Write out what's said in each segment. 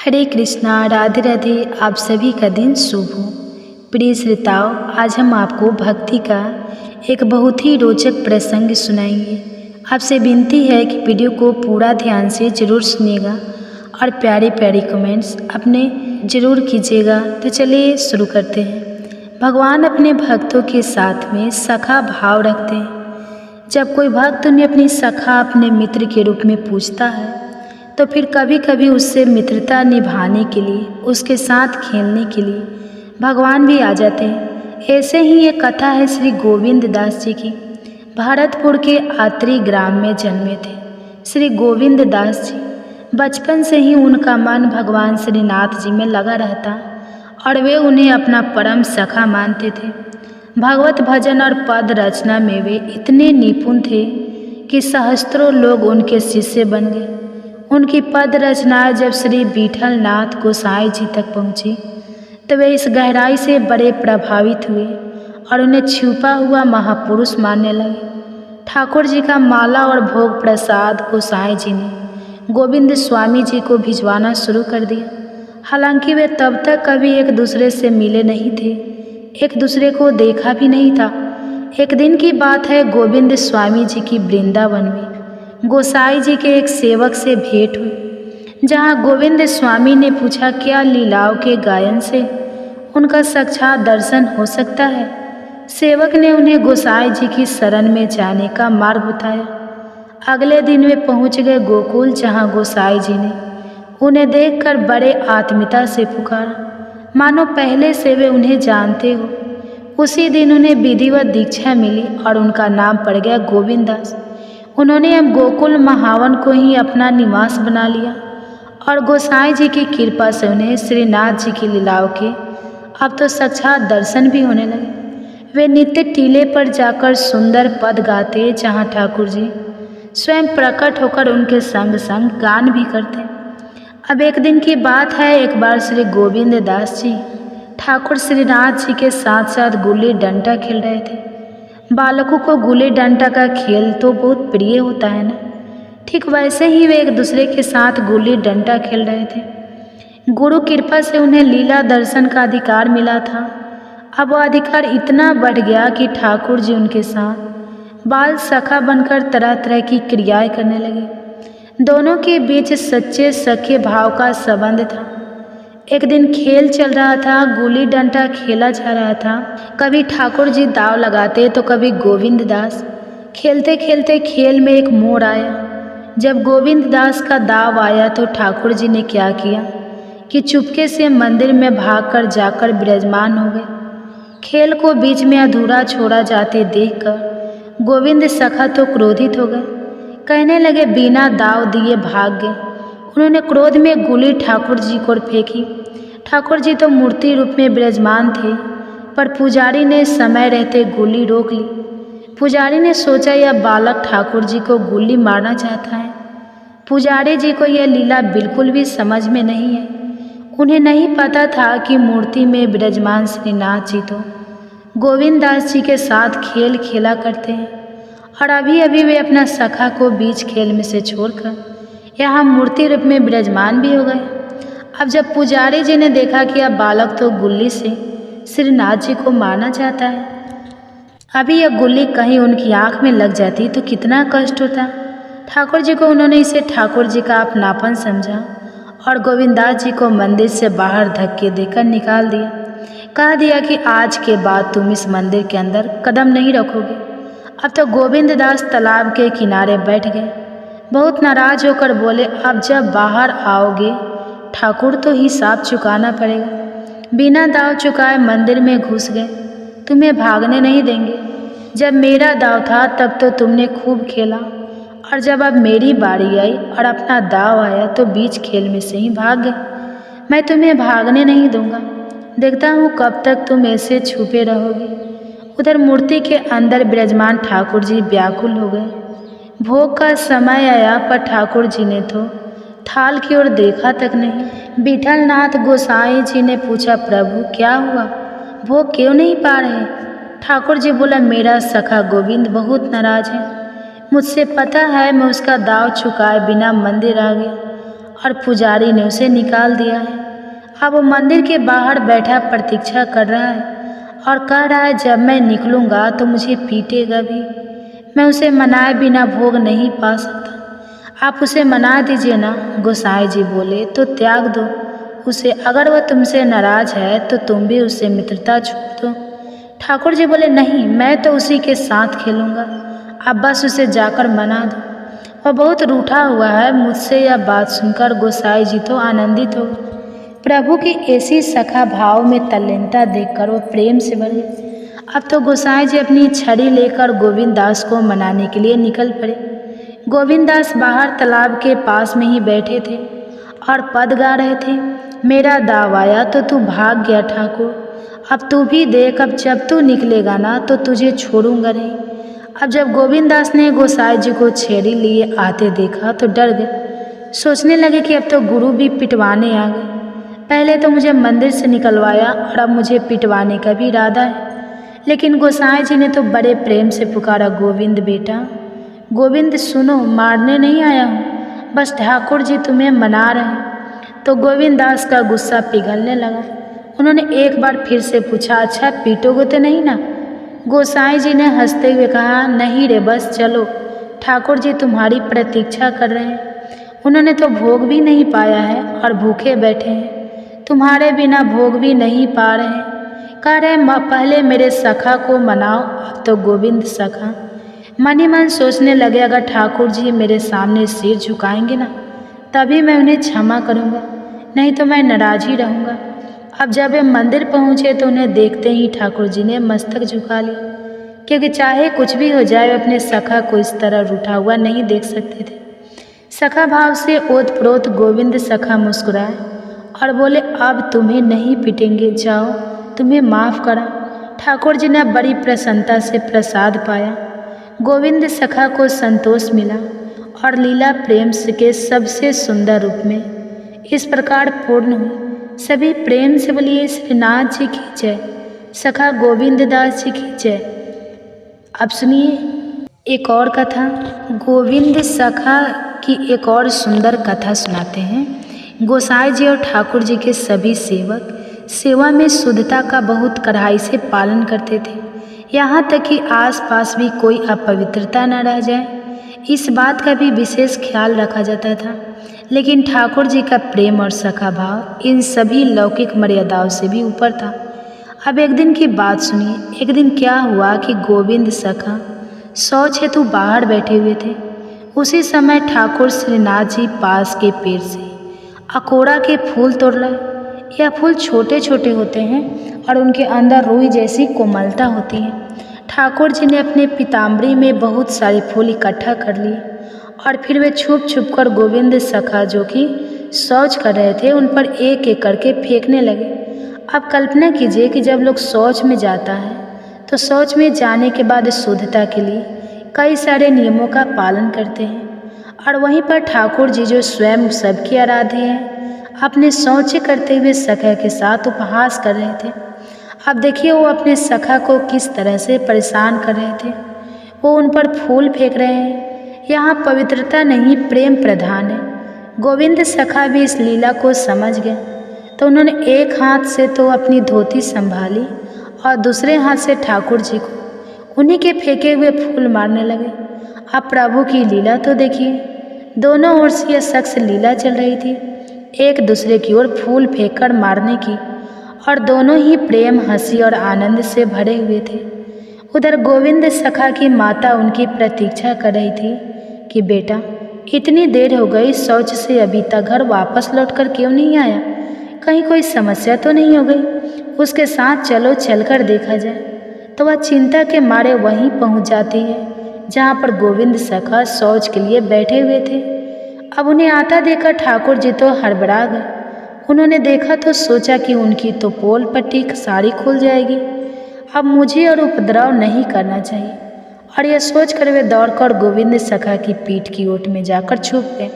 हरे कृष्णा, राधे राधे। आप सभी का दिन शुभ हो। प्रिय श्रोताओं, आज हम आपको भक्ति का एक बहुत ही रोचक प्रसंग सुनाएंगे। आपसे विनती है कि वीडियो को पूरा ध्यान से जरूर सुनिएगा और प्यारे प्यारे कमेंट्स अपने जरूर कीजिएगा। तो चलिए शुरू करते हैं। भगवान अपने भक्तों के साथ में सखा भाव रखते हैं। जब कोई भक्त उन्हें अपनी सखा अपने मित्र के रूप में पूछता है तो फिर कभी कभी उससे मित्रता निभाने के लिए, उसके साथ खेलने के लिए भगवान भी आ जाते हैं। ऐसे ही एक कथा है श्री गोविंद दास जी की। भरतपुर के आत्री ग्राम में जन्मे थे श्री गोविंद दास जी। बचपन से ही उनका मन भगवान श्रीनाथ जी में लगा रहता और वे उन्हें अपना परम सखा मानते थे। भगवत भजन और पद रचना में वे इतने निपुण थे कि सहस्त्रों लोग उनके शिष्य बन गए। उनकी पद रचनाएं जब श्री विठल नाथ गोसाई जी तक पहुंची तो वे इस गहराई से बड़े प्रभावित हुए और उन्हें छुपा हुआ महापुरुष मानने लगे। ठाकुर जी का माला और भोग प्रसाद गोसाई जी ने गोविंद स्वामी जी को भिजवाना शुरू कर दिया। हालांकि वे तब तक कभी एक दूसरे से मिले नहीं थे, एक दूसरे को देखा भी नहीं था। एक दिन की बात है, गोविंद स्वामी जी की वृंदावन में गोसाई जी के एक सेवक से भेंट हुई, जहाँ गोविंद स्वामी ने पूछा क्या लीलाओं के गायन से उनका साक्षात दर्शन हो सकता है। सेवक ने उन्हें गोसाई जी की शरण में जाने का मार्ग बताया। अगले दिन वे पहुँच गए गोकुल, जहाँ गोसाई जी ने उन्हें देखकर बड़े आत्मीयता से पुकारा, मानो पहले से वे उन्हें जानते हो। उसी दिन उन्हें विधिवत दीक्षा मिली और उनका नाम पड़ गया गोविंद दास। उन्होंने अब गोकुल महावन को ही अपना निवास बना लिया और गोसाई जी की कृपा से उन्हें श्रीनाथ जी की लीलाओं के अब तो साक्षात दर्शन भी होने लगे। वे नित्य टीले पर जाकर सुंदर पद गाते, जहाँ ठाकुर जी स्वयं प्रकट होकर उनके संग संग गान भी करते। अब एक दिन की बात है, एक बार श्री गोविंद दास जी ठाकुर श्रीनाथ जी के साथ साथ गुल्ली डंडा खेल रहे थे। बालकों को गुल्ली डंडा का खेल तो बहुत प्रिय होता है ना। ठीक वैसे ही वे एक दूसरे के साथ गुल्ली डंडा खेल रहे थे। गुरु कृपा से उन्हें लीला दर्शन का अधिकार मिला था। अब वह अधिकार इतना बढ़ गया कि ठाकुर जी उनके साथ बाल सखा बनकर तरह तरह की क्रियाएं करने लगे। दोनों के बीच सच्चे सखे भाव का संबंध था। एक दिन खेल चल रहा था, गुल्ली डंडा खेला जा रहा था। कभी ठाकुर जी दाव लगाते तो कभी गोविंद दास। खेलते खेलते खेल में एक मोड़ आया। जब गोविंद दास का दाव आया तो ठाकुर जी ने क्या किया कि चुपके से मंदिर में भागकर जाकर विराजमान हो गए। खेल को बीच में अधूरा छोड़ा जाते देखकर गोविंद सखा तो क्रोधित हो गए। कहने लगे बिना दाव दिए भाग गए। उन्होंने क्रोध में गुल्ली ठाकुर जी को फेंकी। ठाकुर जी तो मूर्ति रूप में विराजमान थे, पर पुजारी ने समय रहते गुल्ली रोक ली। पुजारी ने सोचा यह बालक ठाकुर जी को गुल्ली मारना चाहता है। पुजारी जी को यह लीला बिल्कुल भी समझ में नहीं है। उन्हें नहीं पता था कि मूर्ति में विराजमान श्रीनाथ जी तो गोविंद दास जी के साथ खेल खेला करते हैं और अभी अभी वे अपना सखा को बीच खेल में से छोड़कर यहाँ मूर्ति रूप में विराजमान भी हो गए। अब जब पुजारी जी ने देखा कि अब बालक तो गुल्ली से श्रीनाथ जी को मारना चाहता है, अभी यह गुल्ली कहीं उनकी आंख में लग जाती तो कितना कष्ट होता। ठाकुर जी को उन्होंने इसे ठाकुर जी का अपनापन समझा और गोविंदास जी को मंदिर से बाहर धक्के देकर निकाल दिया। कह दिया कि आज के बाद तुम इस मंदिर के अंदर कदम नहीं रखोगे। अब तो गोविंद दास तालाब के किनारे बैठ गए। बहुत नाराज होकर बोले, अब जब बाहर आओगे ठाकुर तो हिसाब चुकाना पड़ेगा। बिना दाव चुकाए मंदिर में घुस गए, तुम्हें भागने नहीं देंगे। जब मेरा दाव था तब तो तुमने खूब खेला और जब अब मेरी बारी आई और अपना दाव आया तो बीच खेल में से ही भाग गए। मैं तुम्हें भागने नहीं दूंगा। देखता हूँ कब तक तुम ऐसे छुपे रहोगे। उधर मूर्ति के अंदर विराजमान ठाकुर जी व्याकुल हो गए। भोग का समय आया पर ठाकुर जी ने तो थाल की ओर देखा तक नहीं। विठल नाथ गोसाई जी ने पूछा, प्रभु क्या हुआ, भोग क्यों नहीं पा रहे? ठाकुर जी बोला, मेरा सखा गोविंद बहुत नाराज है। मुझसे पता है मैं उसका दाव चुकाए बिना मंदिर आ गया और पुजारी ने उसे निकाल दिया है। अब वो मंदिर के बाहर बैठा प्रतीक्षा कर रहा है और कह रहा है जब मैं निकलूँगा तो मुझे पीटेगा भी। मैं उसे मनाए बिना भोग नहीं पा सकता। आप उसे मना दीजिए ना। गोसाई जी बोले, तो त्याग दो उसे। अगर वह तुमसे नाराज है तो तुम भी उससे मित्रता छोड़ दो। ठाकुर जी बोले, नहीं, मैं तो उसी के साथ खेलूँगा। आप बस उसे जाकर मना दो। वह बहुत रूठा हुआ है। मुझसे यह बात सुनकर गोसाई जी तो आनंदित हो गए। प्रभु की ऐसी सखा भाव में तल्लीनता देखकर वो प्रेम से भर गए। अब तो गोसाई जी अपनी छड़ी लेकर गोविंद दास को मनाने के लिए निकल पड़े। गोविंद दास बाहर तालाब के पास में ही बैठे थे और पद गा रहे थे। मेरा दाव आया तो तू भाग गया ठाकुर। अब तू भी देख, अब जब तू निकलेगा ना तो तुझे छोड़ूंगा नहीं। अब जब गोविंद दास ने गोसाई जी को छेड़ी लिए आते देखा तो डर गए। सोचने लगे कि अब तो गुरु भी पिटवाने आ गए। पहले तो मुझे मंदिर से निकलवाया और अब मुझे पिटवाने का भी इरादा है। लेकिन गोसाई जी ने तो बड़े प्रेम से पुकारा, गोविंद बेटा, गोविंद सुनो, मारने नहीं आया हूँ, बस ठाकुर जी तुम्हें मना रहे हैं। तो गोविंद दास का गुस्सा पिघलने लगा। उन्होंने एक बार फिर से पूछा, अच्छा पीटोगे तो नहीं ना? गोसाई जी ने हंसते हुए कहा, नहीं रे, बस चलो, ठाकुर जी तुम्हारी प्रतीक्षा कर रहे हैं। उन्होंने तो भोग भी नहीं पाया है और भूखे बैठे हैं। तुम्हारे बिना भोग भी नहीं पा रहे हैं। कह रहे पहले मेरे सखा को मनाओ, अब तो गोविंद सखा। मन ही मन सोचने लगे, अगर ठाकुर जी मेरे सामने सिर झुकाएंगे ना तभी मैं उन्हें क्षमा करूँगा, नहीं तो मैं नाराज ही रहूँगा। अब जब वे मंदिर पहुँचे तो उन्हें देखते ही ठाकुर जी ने मस्तक झुका लिया, क्योंकि चाहे कुछ भी हो जाए अपने सखा को इस तरह रूठा हुआ नहीं देख सकते थे। सखा भाव से ओत प्रोत गोविंद सखा मुस्कुराए और बोले, अब तुम्हें नहीं पिटेंगे, जाओ, तुम्हें माफ़ करा। ठाकुर जी ने बड़ी प्रसन्नता से प्रसाद पाया। गोविंद सखा को संतोष मिला और लीला प्रेम के सबसे सुंदर रूप में इस प्रकार पूर्ण हुई। सभी प्रेम से बोलिए श्रीनाथ जी की जय, सखा गोविंद दास जी की जय। अब सुनिए एक और कथा, गोविंद सखा की एक और सुंदर कथा सुनाते हैं। गोसाई जी और ठाकुर जी के सभी सेवक सेवा में शुद्धता का बहुत कड़ाई से पालन करते थे, यहाँ तक कि आसपास भी कोई अपवित्रता न रह जाए, इस बात का भी विशेष ख्याल रखा जाता था। लेकिन ठाकुर जी का प्रेम और सखा भाव इन सभी लौकिक मर्यादाओं से भी ऊपर था। अब एक दिन की बात सुनिए। एक दिन क्या हुआ कि गोविंद सखा शौच हेतु बाहर बैठे हुए थे। उसी समय ठाकुर श्रीनाथ जी पास के पेड़ से अकोड़ा के फूल तोड़ लाए। यह फूल छोटे छोटे होते हैं और उनके अंदर रुई जैसी कोमलता होती है। ठाकुर जी ने अपने पीताम्बरी में बहुत सारे फूल इकट्ठा कर लिए और फिर वे छुप छुप कर गोविंद सखा जो कि शौच कर रहे थे उन पर एक एक करके फेंकने लगे। अब कल्पना कीजिए कि जब लोग शौच में जाता है तो शौच में जाने के बाद शुद्धता के लिए कई सारे नियमों का पालन करते हैं, और वहीं पर ठाकुर जी जो स्वयं सबके आराध्य हैं अपने शौच करते हुए सखा के साथ उपहास कर रहे थे। अब देखिए वो अपने सखा को किस तरह से परेशान कर रहे थे। वो उन पर फूल फेंक रहे हैं। यहाँ पवित्रता नहीं, प्रेम प्रधान है। गोविंद सखा भी इस लीला को समझ गए, तो उन्होंने एक हाथ से तो अपनी धोती संभाली और दूसरे हाथ से ठाकुर जी को उन्हीं के फेंके हुए फूल मारने लगे। अब प्रभु की लीला तो देखिए, दोनों ओर से यह शख्स लीला चल रही थी, एक दूसरे की ओर फूल फेंककर मारने की, और दोनों ही प्रेम, हंसी और आनंद से भरे हुए थे। उधर गोविंद सखा की माता उनकी प्रतीक्षा कर रही थी कि बेटा इतनी देर हो गई, शौच से अभी तक घर वापस लौटकर क्यों नहीं आया? कहीं कोई समस्या तो नहीं हो गई? उसके साथ चलो, चलकर देखा जाए। तो वह चिंता के मारे वहीं पहुंच जाती है जहां पर गोविंद सखा शौच के लिए बैठे हुए थे। अब उन्हें आता देखकर ठाकुर जी तो हड़बड़ा गए। उन्होंने देखा तो सोचा कि उनकी तो पोल पट्टी सारी खुल जाएगी, अब मुझे और उपद्रव नहीं करना चाहिए, और यह सोचकर वे दौड़कर गोविंद सखा की पीठ की ओट में जाकर छुप गए।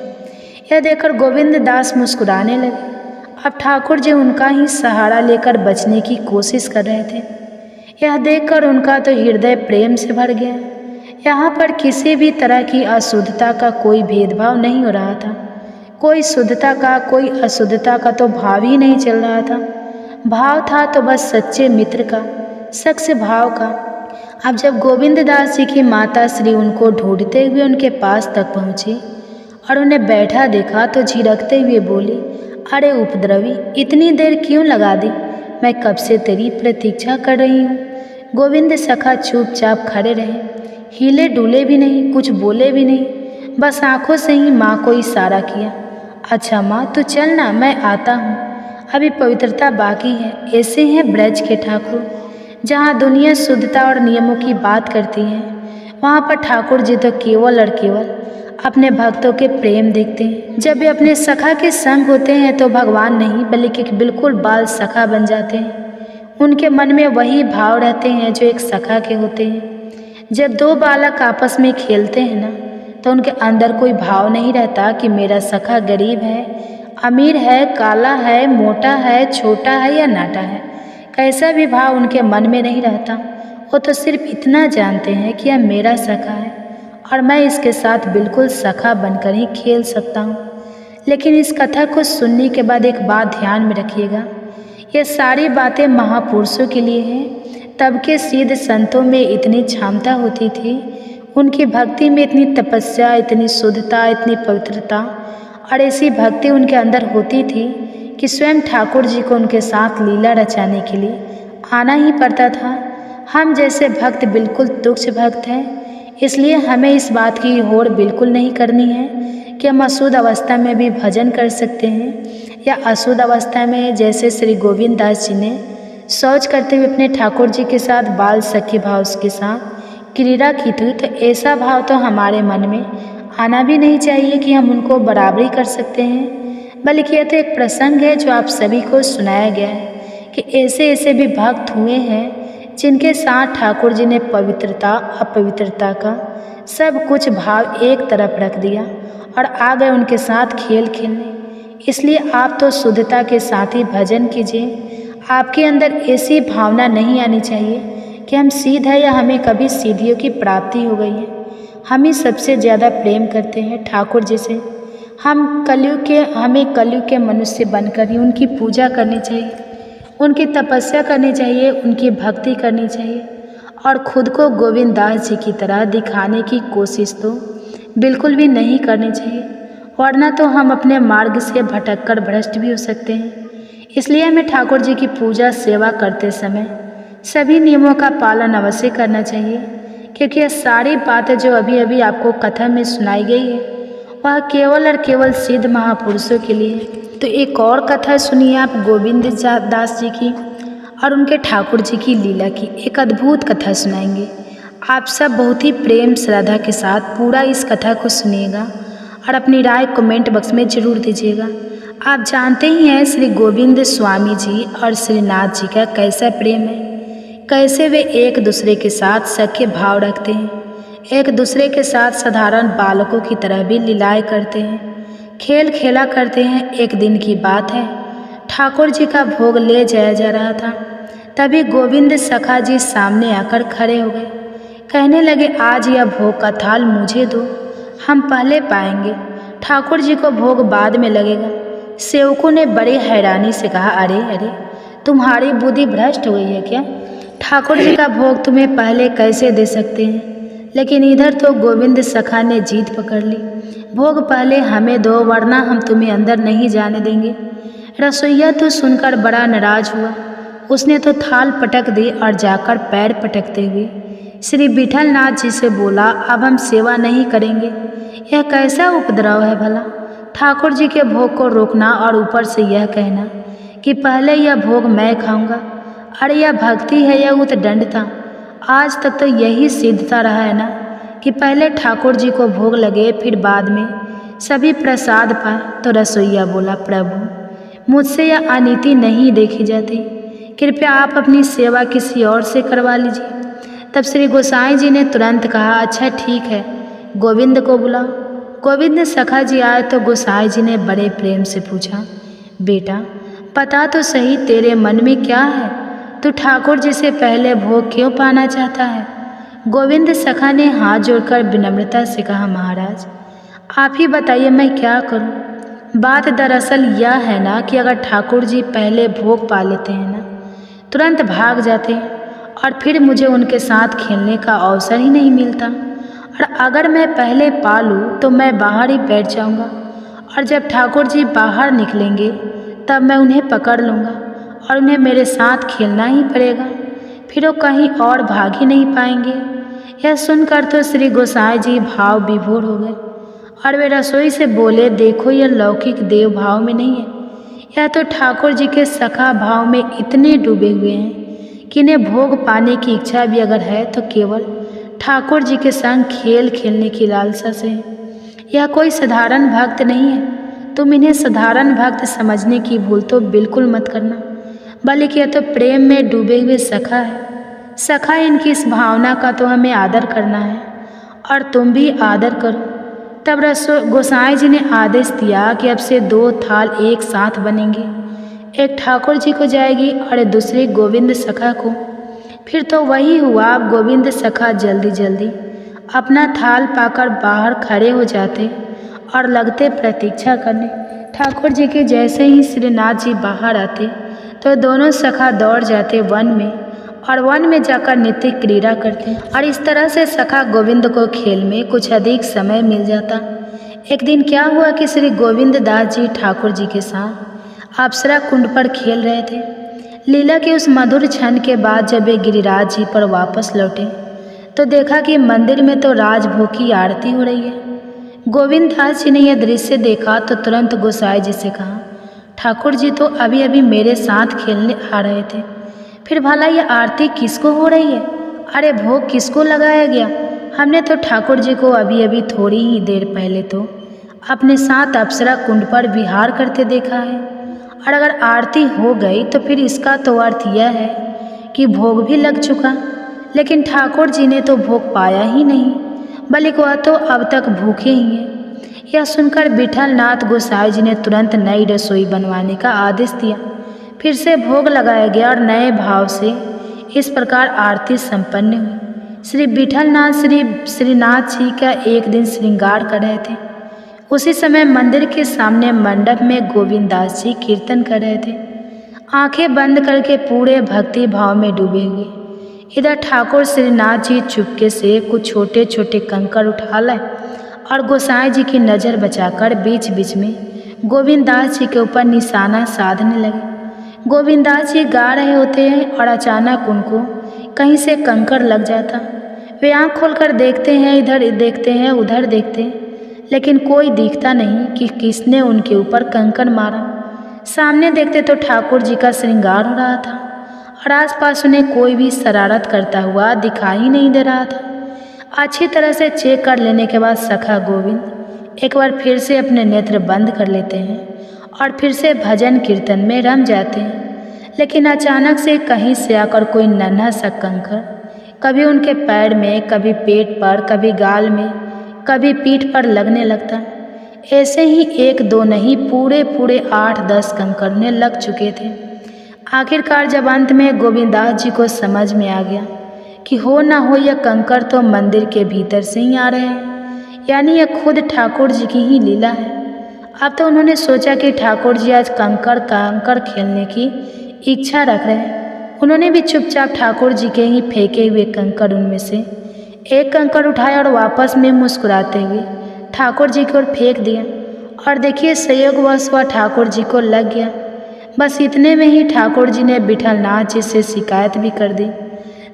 यह देखकर गोविंद दास मुस्कुराने लगे। अब ठाकुर जी उनका ही सहारा लेकर बचने की कोशिश कर रहे थे। यह देखकर उनका तो हृदय प्रेम से भर गया। यहाँ पर किसी भी तरह की अशुद्धता का कोई भेदभाव नहीं हो रहा था, कोई शुद्धता का कोई अशुद्धता का तो भाव ही नहीं चल रहा था। भाव था तो बस सच्चे मित्र का, शख्स भाव का। अब जब गोविंद दास जी की माता श्री उनको ढूंढते हुए उनके पास तक पहुँची और उन्हें बैठा देखा तो झिड़कते हुए बोली, अरे उपद्रवी, इतनी देर क्यों लगा दी? मैं कब से तेरी प्रतीक्षा कर रही हूँ। गोविंद सखा चुपचाप खड़े रहे, हिले डुले भी नहीं, कुछ बोले भी नहीं, बस आंखों से ही माँ को इशारा किया। अच्छा माँ, तू चल ना, मैं आता हूँ, अभी पवित्रता बाकी है। ऐसे हैं ब्रज के ठाकुर। जहाँ दुनिया शुद्धता और नियमों की बात करती है, वहाँ पर ठाकुर जी तो केवल और केवल अपने भक्तों के प्रेम देखते हैं। जब वे अपने सखा के संग होते हैं तो भगवान नहीं बल्कि एक बिल्कुल बाल सखा बन जाते हैं। उनके मन में वही भाव रहते हैं जो एक सखा के होते हैं। जब दो बालक आपस में खेलते हैं ना, तो उनके अंदर कोई भाव नहीं रहता कि मेरा सखा गरीब है, अमीर है, काला है, मोटा है, छोटा है या नाटा है। कैसा भी भाव उनके मन में नहीं रहता। वो तो सिर्फ इतना जानते हैं कि यह मेरा सखा है और मैं इसके साथ बिल्कुल सखा बनकर ही खेल सकता हूँ। लेकिन इस कथा को सुनने के बाद एक बात ध्यान में रखिएगा, ये सारी बातें महापुरुषों के लिए हैं। तब के सिद्ध संतों में इतनी क्षमता होती थी, उनकी भक्ति में इतनी तपस्या, इतनी शुद्धता, इतनी पवित्रता और ऐसी भक्ति उनके अंदर होती थी कि स्वयं ठाकुर जी को उनके साथ लीला रचाने के लिए आना ही पड़ता था। हम जैसे भक्त बिल्कुल तुच्छ भक्त हैं, इसलिए हमें इस बात की होड़ बिल्कुल नहीं करनी है कि हम अशुद्ध अवस्था में भी भजन कर सकते हैं या अशुद्ध अवस्था में जैसे श्री गोविंद दास जी ने शौच करते हुए अपने ठाकुर जी के साथ बाल सखी भाव के साथ क्रीड़ा की थी, तो ऐसा भाव तो हमारे मन में आना भी नहीं चाहिए कि हम उनको बराबरी कर सकते हैं। बल्कि यह तो एक प्रसंग है जो आप सभी को सुनाया गया है कि ऐसे ऐसे भी भक्त हुए हैं जिनके साथ ठाकुर जी ने पवित्रता अपवित्रता का सब कुछ भाव एक तरफ रख दिया और आ गए उनके साथ खेल खेलने। इसलिए आप तो शुद्धता के साथ ही भजन कीजिए। आपके अंदर ऐसी भावना नहीं आनी चाहिए कि हम सीध है या हमें कभी सीधियों की प्राप्ति हो गई है। हम ही सबसे ज़्यादा प्रेम करते हैं ठाकुर जी से। हमें कलयुग के मनुष्य बनकर ही उनकी पूजा करनी चाहिए, उनकी तपस्या करनी चाहिए, उनकी भक्ति करनी चाहिए और खुद को गोविंद दास जी की तरह दिखाने की कोशिश तो बिल्कुल भी नहीं करनी चाहिए, वरना तो हम अपने मार्ग से भटककर भ्रष्ट भी हो सकते हैं। इसलिए हमें ठाकुर जी की पूजा सेवा करते समय सभी नियमों का पालन अवश्य करना चाहिए, क्योंकि यह सारी बातें जो अभी अभी आपको कथा में सुनाई गई है वह केवल और केवल सिद्ध महापुरुषों के लिए है। तो एक और कथा सुनिए आप गोविंद दास जी की और उनके ठाकुर जी की लीला की। एक अद्भुत कथा सुनाएंगे। आप सब बहुत ही प्रेम श्रद्धा के साथ पूरा इस कथा को सुनिएगा और अपनी राय कमेंट बॉक्स में जरूर दीजिएगा। आप जानते ही हैं श्री गोविंद स्वामी जी और श्रीनाथ जी का कैसा प्रेम है, कैसे वे एक दूसरे के साथ सख्य भाव रखते हैं, एक दूसरे के साथ साधारण बालकों की तरह भी लीलाएं करते हैं, खेल खेला करते हैं। एक दिन की बात है, ठाकुर जी का भोग ले जाया जा रहा था। तभी गोविंद सखा जी सामने आकर खड़े हो गए, कहने लगे, आज यह भोग का थाल मुझे दो, हम पहले पाएंगे, ठाकुर जी को भोग बाद में लगेगा। सेवकों ने बड़ी हैरानी से कहा, अरे अरे, तुम्हारी बुद्धि भ्रष्ट हो गई है क्या? ठाकुर जी का भोग तुम्हें पहले कैसे दे सकते हैं? लेकिन इधर तो गोविंद सखा ने जीत पकड़ ली, भोग पहले हमें दो वरना हम तुम्हें अंदर नहीं जाने देंगे। रसोइया तो सुनकर बड़ा नाराज हुआ, उसने तो थाल पटक दी और जाकर पैर पटकते हुए श्री विठलनाथ जी से बोला, अब हम सेवा नहीं करेंगे। यह कैसा उपद्रव है भला? ठाकुर जी के भोग को रोकना और ऊपर से यह कहना कि पहले यह भोग मैं खाऊंगा। अरे यह भक्ति है या उद्दंड था? आज तक तो यही सिद्धता रहा है ना कि पहले ठाकुर जी को भोग लगे फिर बाद में सभी प्रसाद पाए। तो रसोइया बोला, प्रभु मुझसे यह अनीति नहीं देखी जाती, कृपया आप अपनी सेवा किसी और से करवा लीजिए। तब श्री गोसाई जी ने तुरंत कहा, अच्छा ठीक है, गोविंद को बुलाओ। गोविंद सखा जी आए तो गोसाई जी ने बड़े प्रेम से पूछा, बेटा पता तो सही तेरे मन में क्या है? तू ठाकुर जी से पहले भोग क्यों पाना चाहता है? गोविंद सखा ने हाथ जोड़कर विनम्रता से कहा, महाराज आप ही बताइए मैं क्या करूं? बात दरअसल यह है ना कि अगर ठाकुर जी पहले भोग पा लेते हैं ना, तुरंत भाग जाते हैं और फिर मुझे उनके साथ खेलने का अवसर ही नहीं मिलता। और अगर मैं पहले पा लूँ तो मैं बाहर ही बैठ जाऊँगा, और जब ठाकुर जी बाहर निकलेंगे तब मैं उन्हें पकड़ लूँगा और उन्हें मेरे साथ खेलना ही पड़ेगा, फिर वो कहीं और भाग ही नहीं पाएंगे। यह सुनकर तो श्री गोसाई जी भाव विभोर हो गए और वे रसोई से बोले, देखो यह लौकिक देव भाव में नहीं है, यह तो ठाकुर जी के सखा भाव में इतने डूबे हुए हैं कि इन्हें भोग पाने की इच्छा भी अगर है तो केवल ठाकुर जी के संग खेल खेलने की लालसा से है। यह कोई साधारण भक्त नहीं है। तुम इन्हें साधारण भक्त समझने की भूल तो बिल्कुल मत करना, बल्कि यह तो प्रेम में डूबे हुए सखा है। सखा इनकी इस भावना का तो हमें आदर करना है और तुम भी आदर करो। तब गोसाई जी ने आदेश दिया कि अब से 2 थाल एक साथ बनेंगे, एक ठाकुर जी को जाएगी और दूसरी गोविंद सखा को। फिर तो वही हुआ। अब गोविंद सखा जल्दी जल्दी अपना थाल पाकर बाहर खड़े हो जाते और लगते प्रतीक्षा करने। ठाकुर जी के जैसे ही श्रीनाथ जी बाहर आते तो दोनों सखा दौड़ जाते वन में और वन में जाकर नित्य क्रीड़ा करते और इस तरह से सखा गोविंद को खेल में कुछ अधिक समय मिल जाता। एक दिन क्या हुआ कि श्री गोविंद दास जी ठाकुर जी के साथ अप्सरा कुंड पर खेल रहे थे। लीला के उस मधुर क्षण के बाद जब वे गिरिराज जी पर वापस लौटे तो देखा कि मंदिर में तो राजभोग की आरती हो रही है। गोविंद दास जी ने यह दृश्य देखा तो तुरंत गोसाई जी से कहा, ठाकुर जी तो अभी अभी मेरे साथ खेलने आ रहे थे, फिर भला ये आरती किसको हो रही है? अरे भोग किसको लगाया गया? हमने तो ठाकुर जी को अभी अभी थोड़ी ही देर पहले तो अपने साथ अप्सरा कुंड पर विहार करते देखा है, और अगर आरती हो गई तो फिर इसका तो अर्थ यह है कि भोग भी लग चुका। लेकिन ठाकुर जी ने तो भोग पाया ही नहीं, बल्कि वह तो अब तक भूखे ही हैं। यह सुनकर विठलनाथ गोसाई जी ने तुरंत नई रसोई बनवाने का आदेश दिया। फिर से भोग लगाया गया और नए भाव से इस प्रकार आरती संपन्न हुई। श्री विठलनाथ श्रीनाथ जी का एक दिन श्रृंगार कर रहे थे। उसी समय मंदिर के सामने मंडप में गोविंद दास जी कीर्तन कर रहे थे, आंखें बंद करके पूरे भक्ति भाव में डूबे हुए। इधर ठाकुर श्रीनाथ जी चुपके से कुछ छोटे छोटे कंकड़ उठा लाए और गोसाई जी की नज़र बचाकर बीच बीच में गोविंद दास जी के ऊपर निशाना साधने लगे। गोविंद दास जी गा रहे होते हैं और अचानक उनको कहीं से कंकड़ लग जाता। वे आँख खोलकर देखते हैं, इधर देखते हैं, उधर देखते हैं, लेकिन कोई दिखता नहीं कि किसने उनके ऊपर कंकड़ मारा। सामने देखते तो ठाकुर जी का श्रृंगार हो रहा था और आसपास उन्हें कोई भी शरारत करता हुआ दिखाई नहीं दे रहा था। अच्छी तरह से चेक कर लेने के बाद सखा गोविंद एक बार फिर से अपने नेत्र बंद कर लेते हैं और फिर से भजन कीर्तन में रम जाते हैं। लेकिन अचानक से कहीं से आकर कोई नन्हा सा कंकड़ कभी उनके पैर में, कभी पेट पर, कभी गाल में, कभी पीठ पर लगने लगता। ऐसे ही 1-2 नहीं, पूरे 8-10 कंकड़ने लग चुके थे। आखिरकार जब अंत में गोविंदास जी को समझ में आ गया कि हो ना हो यह कंकड़ तो मंदिर के भीतर से ही आ रहे हैं, यानी यह खुद ठाकुर जी की ही लीला है। अब तो उन्होंने सोचा कि ठाकुर जी आज कंकड़ खेलने की इच्छा रख रहे हैं। उन्होंने भी चुपचाप ठाकुर जी के ही फेंके हुए कंकड़ उनमें से एक कंकड़ उठाया और वापस में मुस्कुराते हुए ठाकुर जी की ओर फेंक दिया। और देखिए संयोगवश वह ठाकुर जी को लग गया। बस इतने में ही ठाकुर जी ने विठलनाथ जी से शिकायत भी कर दी,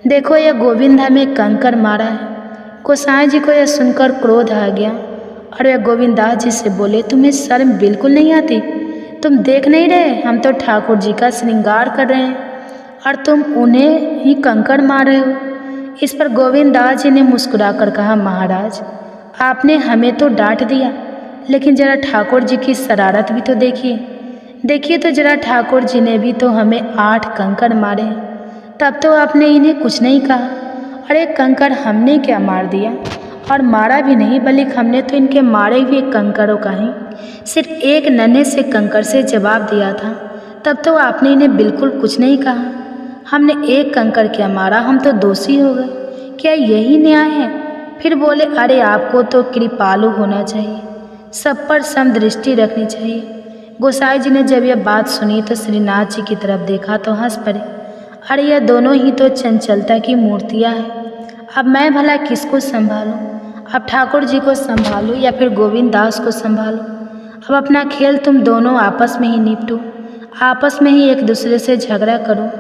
देखो यह गोविंद हमें कंकड़ मारा है। गोसाई जी को यह सुनकर क्रोध आ गया और वे गोविंदास जी से बोले, तुम्हें शर्म बिल्कुल नहीं आती? तुम देख नहीं रहे हम तो ठाकुर जी का श्रृंगार कर रहे हैं और तुम उन्हें ही कंकड़ मार रहे हो। इस पर गोविंदास जी ने मुस्कुराकर कहा, महाराज आपने हमें तो डांट दिया, लेकिन जरा ठाकुर जी की शरारत भी तो देखिए तो जरा, ठाकुर जी ने भी तो हमें 8 कंकड़ मारे हैं, तब तो आपने इन्हें कुछ नहीं कहा। और एक कंकड़ हमने क्या मार दिया? और मारा भी नहीं, बल्कि हमने तो इनके मारे हुए कंकड़ों का ही सिर्फ एक नन्हे से कंकड़ से जवाब दिया था, तब तो आपने इन्हें बिल्कुल कुछ नहीं कहा। हमने एक कंकड़ क्या मारा, हम तो दोषी हो गए, क्या यही न्याय है? फिर बोले, अरे आपको तो कृपालु होना चाहिए, सब पर सम दृष्टि रखनी चाहिए। गोसाई जी ने जब यह बात सुनी तो श्रीनाथ जी की तरफ देखा तो हंस पड़े। अरे यह दोनों ही तो चंचलता की मूर्तियाँ हैं। अब मैं भला किसको संभालूं? अब ठाकुर जी को संभालूं या फिर गोविंद दास को संभालूं? अब अपना खेल तुम दोनों आपस में ही निपटो, आपस में ही एक दूसरे से झगड़ा करो।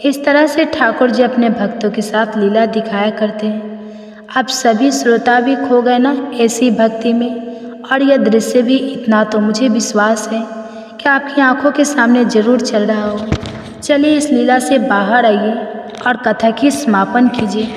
इस तरह से ठाकुर जी अपने भक्तों के साथ लीला दिखाया करते हैं। अब सभी श्रोता भी खो गए ना ऐसी भक्ति में। और यह दृश्य भी इतना तो मुझे विश्वास है कि आपकी आंखों के सामने जरूर चल रहा हो। चलिए इस लीला से बाहर आइए और कथा की समापन कीजिए।